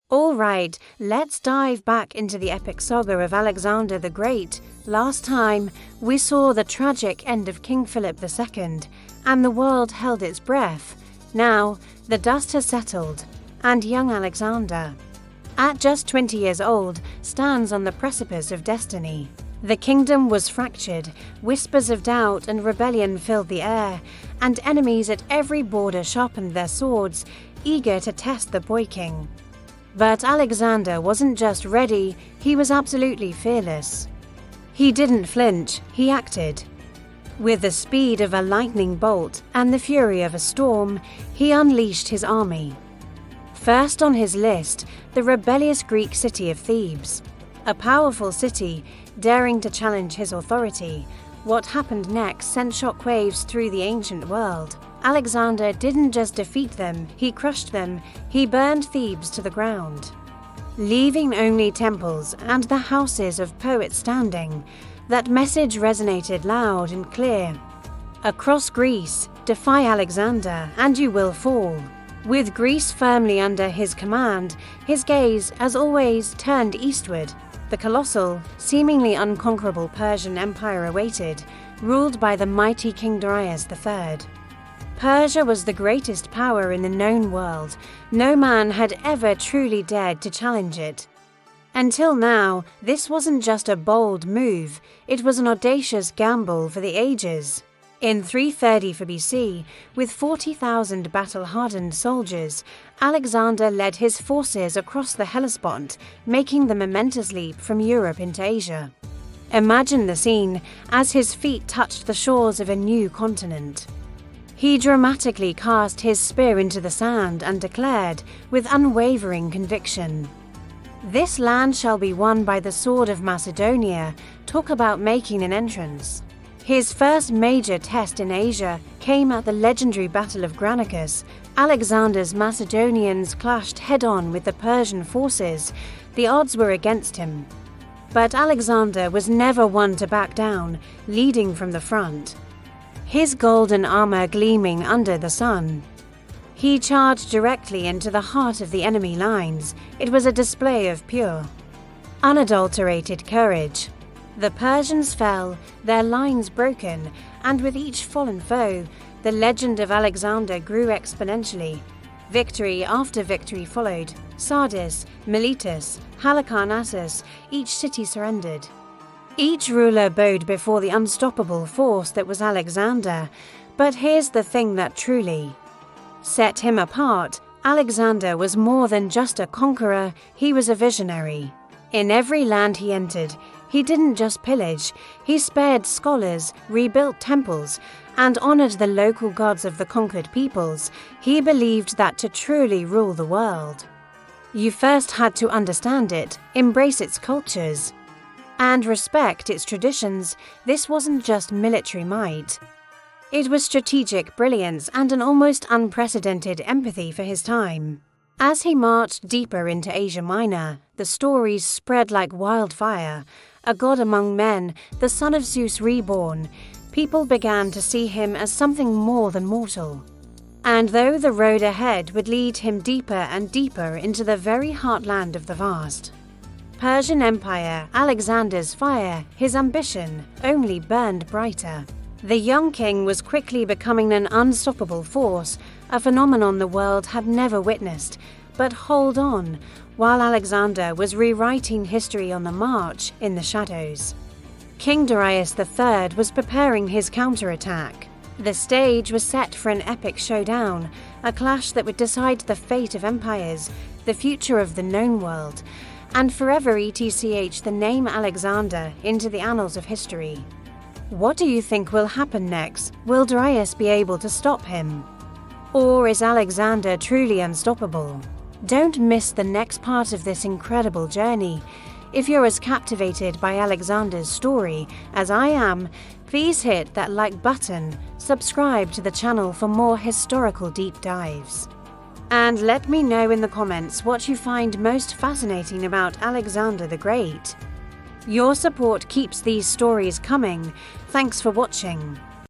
Alright, let's dive back into the epic saga of Alexander the Great. Last time, we saw the tragic end of King Philip II, and the world held its breath. Now, the dust has settled, and young Alexander, at just 20 years old, stands on the precipice of destiny. The kingdom was fractured, whispers of doubt and rebellion filled the air, and enemies at every border sharpened their swords, eager to test the boy king. But Alexander wasn't just ready, he was absolutely fearless. He didn't flinch, he acted. With the speed of a lightning bolt and the fury of a storm, he unleashed his army. First on his list, the rebellious Greek city of Thebes. A powerful city, daring to challenge his authority. What happened next sent shockwaves through the ancient world. Alexander didn't just defeat them, he crushed them, he burned Thebes to the ground, leaving only temples and the houses of poets standing. That message resonated loud and clear. Across Greece, defy Alexander and you will fall. With Greece firmly under his command, his gaze, as always, turned eastward. The colossal, seemingly unconquerable Persian Empire awaited, ruled by the mighty King Darius III. Persia was the greatest power in the known world. No man had ever truly dared to challenge it. Until now, this wasn't just a bold move, it was an audacious gamble for the ages. In 334 BC, with 40,000 battle-hardened soldiers, Alexander led his forces across the Hellespont, making the momentous leap from Europe into Asia. Imagine the scene as his feet touched the shores of a new continent. He dramatically cast his spear into the sand and declared, with unwavering conviction, "This land shall be won by the sword of Macedonia." Talk about making an entrance. His first major test in Asia came at the legendary Battle of Granicus. Alexander's Macedonians clashed head-on with the Persian forces. The odds were against him. But Alexander was never one to back down, leading from the front, his golden armor gleaming under the sun. He charged directly into the heart of the enemy lines. It was a display of pure, unadulterated courage. The Persians fell, their lines broken, and with each fallen foe, the legend of Alexander grew exponentially. Victory after victory followed. Sardis, Miletus, Halicarnassus, each city surrendered. Each ruler bowed before the unstoppable force that was Alexander. But here's the thing that truly set him apart. Alexander was more than just a conqueror, he was a visionary. In every land he entered, he didn't just pillage, he spared scholars, rebuilt temples, and honored the local gods of the conquered peoples. He believed that to truly rule the world, you first had to understand it, embrace its cultures, and respect its traditions. This wasn't just military might. It was strategic brilliance and an almost unprecedented empathy for his time. As he marched deeper into Asia Minor, the stories spread like wildfire. A god among men, the son of Zeus reborn, people began to see him as something more than mortal. And though the road ahead would lead him deeper and deeper into the very heartland of the vast Persian Empire, Alexander's fire, his ambition, only burned brighter. The young king was quickly becoming an unstoppable force, a phenomenon the world had never witnessed. But hold on, while Alexander was rewriting history on the march in the shadows, King Darius III was preparing his counterattack. The stage was set for an epic showdown, a clash that would decide the fate of empires, the future of the known world, and forever ETCH the name Alexander into the annals of history. What do you think will happen next? Will Darius be able to stop him? Or is Alexander truly unstoppable? Don't miss the next part of this incredible journey. If you're as captivated by Alexander's story as I am, please hit that like button, subscribe to the channel for more historical deep dives. And let me know in the comments what you find most fascinating about Alexander the Great. Your support keeps these stories coming. Thanks for watching.